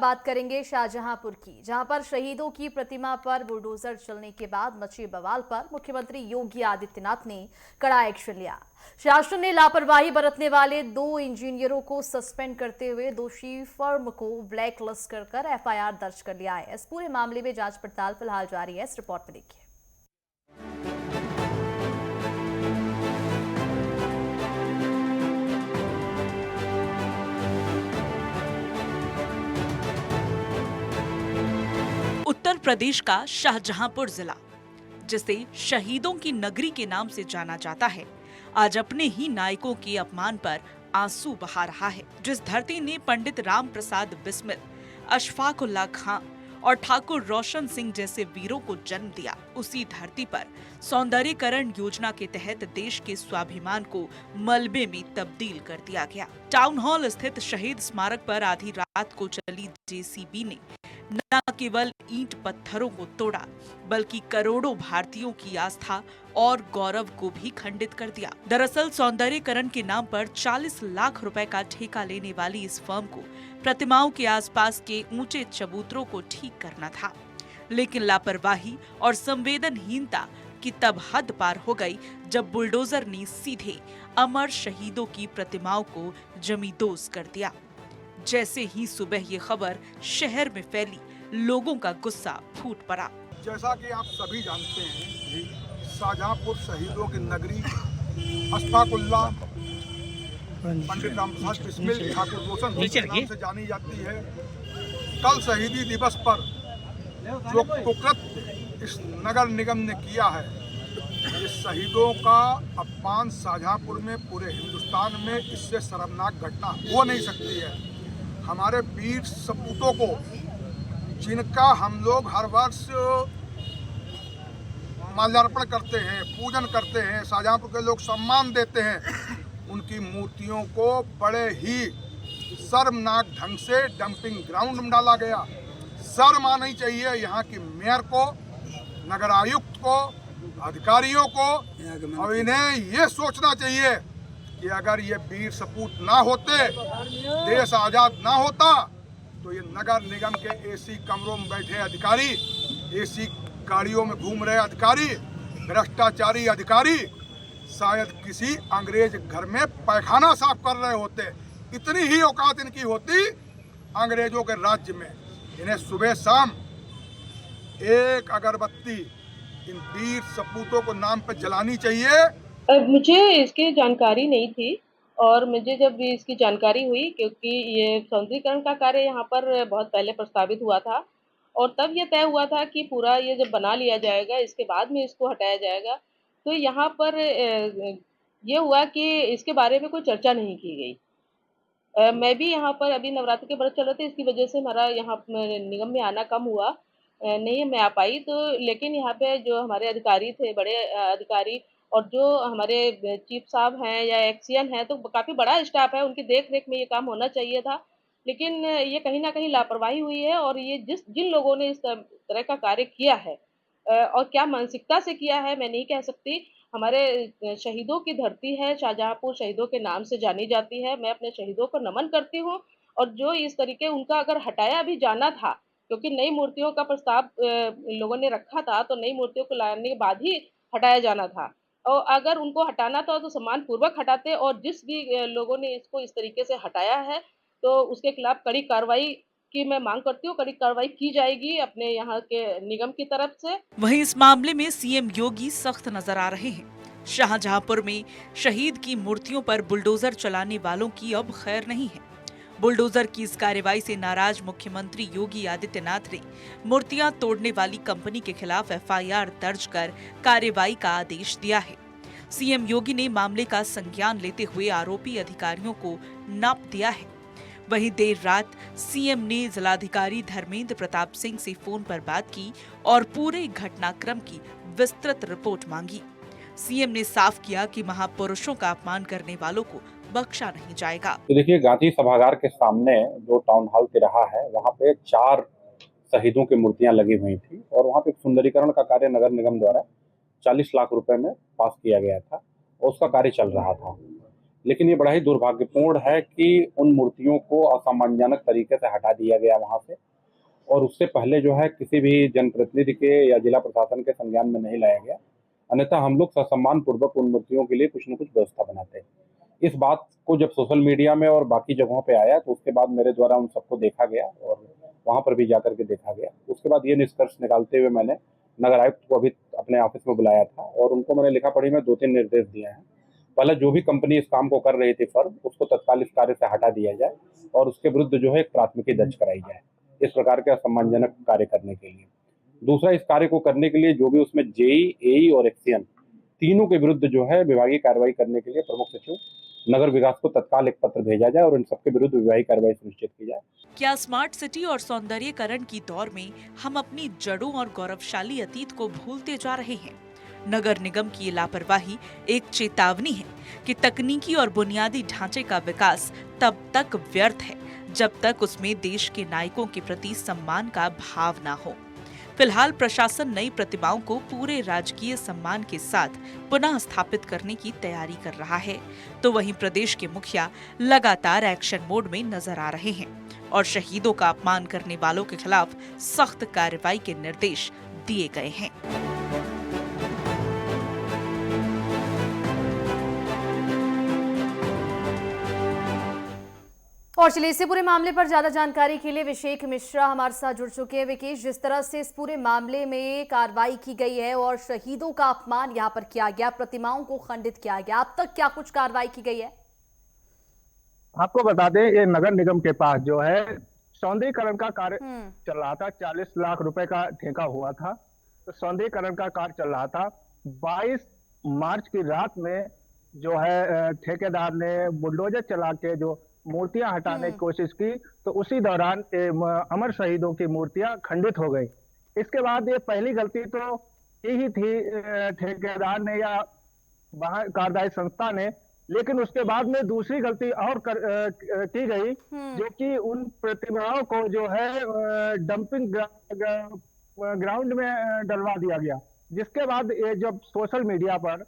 बात करेंगे शाहजहांपुर की, जहां पर शहीदों की प्रतिमा पर बुलडोजर चलने के बाद मचे बवाल पर मुख्यमंत्री योगी आदित्यनाथ ने कड़ा एक्शन लिया। शासन ने लापरवाही बरतने वाले 2 इंजीनियरों को सस्पेंड करते हुए दोषी फर्म को ब्लैक लिस्ट कर एफआईआर दर्ज कर लिया है। इस पूरे मामले में जांच पड़ताल फिलहाल जारी है। इस रिपोर्ट में देखिए। उत्तर प्रदेश का शाहजहांपुर जिला, जिसे शहीदों की नगरी के नाम से जाना जाता है, आज अपने ही नायकों के अपमान पर आंसू बहा रहा है। जिस धरती ने पंडित राम प्रसाद बिस्मिल, अशफाक उल्लाह खां और ठाकुर रोशन सिंह जैसे वीरों को जन्म दिया, उसी धरती पर सौंदर्यीकरण योजना के तहत देश के स्वाभिमान को मलबे में तब्दील कर दिया गया। टाउन हॉल स्थित शहीद स्मारक पर आधी रात को चली जेसीबी ने न केवल ईंट पत्थरों को तोड़ा, बल्कि करोड़ों भारतीयों की आस्था और गौरव को भी खंडित कर दिया। दरअसल सौंदर्यीकरण के नाम पर 40 लाख रुपए का ठेका लेने वाली इस फर्म को प्रतिमाओं के आसपास के ऊंचे चबूतरों को ठीक करना था, लेकिन लापरवाही और संवेदनहीनता की तब हद पार हो गई जब बुलडोजर ने सीधे अमर शहीदों की प्रतिमाओं को जमींदोज कर दिया। जैसे ही सुबह ये खबर शहर में फैली, लोगों का गुस्सा फूट पड़ा। जैसा कि आप सभी जानते हैं, शाहजहांपुर शहीदों की नगरी, अशफाक उल्लाह, पंडित राम प्रसाद बिस्मिल, ठाकुर रोशन के नाम से जानी जाती है। कल शहीदी दिवस पर जो कुकृत्य इस नगर निगम ने किया है, इस शहीदों का अपमान शाहजहांपुर में, पूरे हिंदुस्तान में इससे शर्मनाक घटना हो नहीं सकती है। हमारे वीर सपूतों को, जिनका हम लोग हर वर्ष माल्यार्पण करते हैं, पूजन करते हैं, शाहजहांपुर के लोग सम्मान देते हैं, उनकी मूर्तियों को बड़े ही शर्मनाक ढंग से डंपिंग ग्राउंड में डाला गया। शर्म आनी चाहिए यहाँ की मेयर को, नगर आयुक्त को, अधिकारियों को, और इन्हें ये सोचना चाहिए कि अगर ये वीर सपूत ना होते, देश आजाद ना होता, तो ये नगर निगम के एसी कमरों में बैठे अधिकारी, एसी गाड़ियों में घूम रहे अधिकारी, भ्रष्टाचारी अधिकारी शायद किसी अंग्रेज घर में पैखाना साफ कर रहे होते। इतनी ही औकात इनकी होती अंग्रेजों के राज्य में। इन्हें सुबह शाम एक अगरबत्ती इन वीर सपूतों को नाम पे जलानी चाहिए। मुझे इसकी जानकारी नहीं थी, और मुझे जब इसकी जानकारी हुई, क्योंकि ये सौंदर्यीकरण का कार्य यहाँ पर बहुत पहले प्रस्तावित हुआ था, और तब ये तय हुआ था कि पूरा ये जब बना लिया जाएगा, इसके बाद में इसको हटाया जाएगा। तो यहाँ पर ये हुआ कि इसके बारे में कोई चर्चा नहीं की गई। मैं भी यहाँ पर अभी नवरात्र के व्रत चल रहे थे, इसकी वजह से हमारा यहाँ निगम में आना कम हुआ, नहीं मैं आ पाई। तो लेकिन यहाँ पे जो हमारे अधिकारी थे, बड़े अधिकारी, और जो हमारे चीफ साहब हैं या एक्सीएन हैं, तो काफ़ी बड़ा स्टाफ है, उनकी देख रेख में ये काम होना चाहिए था। लेकिन ये कहीं ना कहीं लापरवाही हुई है, और ये जिन लोगों ने इस तरह का कार्य किया है, और क्या मानसिकता से किया है मैं नहीं कह सकती। हमारे शहीदों की धरती है, शाहजहांपुर शहीदों के नाम से जानी जाती है। मैं अपने शहीदों को नमन करती हूँ, और जो इस तरीके उनका अगर हटाया भी जाना था, क्योंकि नई मूर्तियों का प्रस्ताव लोगों ने रखा था, तो नई मूर्तियों को लाने के बाद ही हटाया जाना था। और अगर उनको हटाना था तो सम्मान पूर्वक हटाते, और जिस भी लोगों ने इसको इस तरीके से हटाया है, तो उसके खिलाफ कड़ी कार्रवाई की मैं मांग करती हूँ। कड़ी कार्रवाई की जाएगी अपने यहाँ के निगम की तरफ से। वहीं इस मामले में सीएम योगी सख्त नजर आ रहे हैं। शाहजहांपुर में शहीद की मूर्तियों पर बुलडोजर चलाने वालों की अब खैर नहीं है। बुलडोजर की इस कार्रवाई से नाराज मुख्यमंत्री योगी आदित्यनाथ ने मूर्तियां तोड़ने वाली कंपनी के खिलाफ एफआईआर दर्ज कर कार्रवाई का आदेश दिया है। सीएम योगी ने मामले का संज्ञान लेते हुए आरोपी अधिकारियों को नाप दिया है। वहीं देर रात सीएम ने जिलाधिकारी धर्मेंद्र प्रताप सिंह से फोन पर बात की और पूरे घटनाक्रम की विस्तृत रिपोर्ट मांगी। सीएम ने साफ किया कि महापुरुषों का अपमान करने वालों को बख्शा नहीं जाएगा। तो देखिए, गांधी सभागार के सामने जो टाउन हॉल तिराहा है, वहाँ पे 4 शहीदों की मूर्तियां लगी हुई थी, और वहाँ पे सुंदरीकरण का कार्य नगर निगम द्वारा 40 लाख रुपए में पास किया गया था, और उसका कार्य चल रहा था। लेकिन ये बड़ा ही दुर्भाग्यपूर्ण है कि उन मूर्तियों को असम्मानजनक तरीके से हटा दिया गया वहाँ से, और उससे पहले जो है किसी भी जनप्रतिनिधि के या जिला प्रशासन के संज्ञान में नहीं लाया गया। अन्यथा हम लोग ससम्मान पूर्वक उन मूर्तियों के लिए कुछ न कुछ व्यवस्था बनाते हैं। इस बात को जब सोशल मीडिया में और बाकी जगहों पे आया तो उसके बाद मेरे द्वारा उन सबको देखा गया और वहाँ पर भी जाकर के देखा गया। उसके बाद ये निष्कर्ष निकालते हुए मैंने नगर आयुक्त को अभी अपने ऑफिस में बुलाया था और उनको मैंने लिखा पढ़ी में 2-3 निर्देश दिए हैं। पहले जो भी कंपनी इस काम को कर रही थी फर्म, उसको तत्काल इस कार्य से हटा दिया जाए और उसके विरुद्ध जो है एक प्राथमिकी दर्ज कराई जाए इस प्रकार के असम्मानजनक कार्य करने के लिए। दूसरा, इस कार्य को करने के लिए जो भी उसमें जेई, एई और एक्सीएन तीनों के विरुद्ध जो है विभागीय कार्रवाई करने के लिए प्रमुख सचिव नगर विकास को तत्काल एक पत्र भेजा जाए और इन सबके विरुद्ध विभागीय कार्रवाई सुनिश्चित की जाए। क्या स्मार्ट सिटी और सौंदर्यीकरण की दौर में हम अपनी जड़ों और गौरवशाली अतीत को भूलते जा रहे हैं? नगर निगम की ये लापरवाही एक चेतावनी है कि तकनीकी और बुनियादी ढांचे का विकास तब तक व्यर्थ है जब तक उसमें देश के नायकों के प्रति सम्मान का भाव ना हो। फिलहाल प्रशासन नई प्रतिमाओं को पूरे राजकीय सम्मान के साथ पुनः स्थापित करने की तैयारी कर रहा है, तो वहीं प्रदेश के मुखिया लगातार एक्शन मोड में नजर आ रहे हैं और शहीदों का अपमान करने वालों के खिलाफ सख्त कार्रवाई के निर्देश दिए गए हैं। और चलिए इसी पूरे मामले पर ज्यादा जानकारी के लिए विवेक मिश्रा हमारे साथ जुड़ चुके हैं। विवेक, जिस तरह से इस पूरे मामले में कार्रवाई की गई है और शहीदों का अपमान यहां पर किया गया, प्रतिमाओं को खंडित किया गया, अब तक क्या कुछ कार्रवाई की गई है? आपको बता दें, ये नगर निगम के पास जो है सौंदर्यीकरण का कार्य चल रहा था। 40 लाख रुपए का ठेका हुआ था, तो सौंदर्यीकरण का कार्य चल रहा था। 22 मार्च की रात में जो है ठेकेदार ने बुलडोजर चला के जो मूर्तियां हटाने की कोशिश की, तो उसी दौरान अमर शहीदों की मूर्तियां खंडित हो गई। इसके बाद ये पहली गलती तो यही थी ठेकेदार ने या वहां कार्यदायी संस्था ने, लेकिन उसके बाद में दूसरी गलती और की गई, जो कि उन प्रतिमाओं को जो है डंपिंग ग्राउंड में डलवा दिया गया। जिसके बाद ये जब सोशल मीडिया पर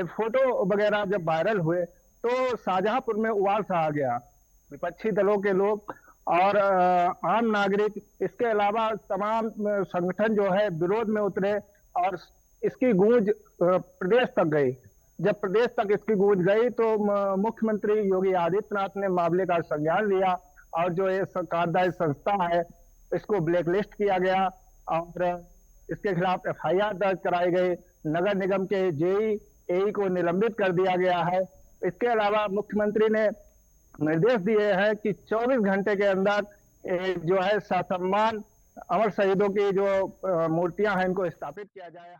फोटो वगैरह जब वायरल हुए तो शाहजहांपुर में उबाल सा आ गया। विपक्षी दलों के लोग और आम नागरिक, इसके अलावा तमाम संगठन जो है विरोध में उतरे और इसकी गूंज प्रदेश तक गई। जब प्रदेश तक इसकी गूंज गई तो मुख्यमंत्री योगी आदित्यनाथ ने मामले का संज्ञान लिया और जो ये कार्यदायी संस्था है इसको ब्लैकलिस्ट किया गया और इसके खिलाफ एफआईआर दर्ज कराई गई। नगर निगम के जेई, एई को निलंबित कर दिया गया है। इसके अलावा मुख्यमंत्री ने निर्देश दिए हैं कि 24 घंटे के अंदर जो है ससम्मान अमर शहीदों की जो मूर्तियां हैं इनको स्थापित किया जाए।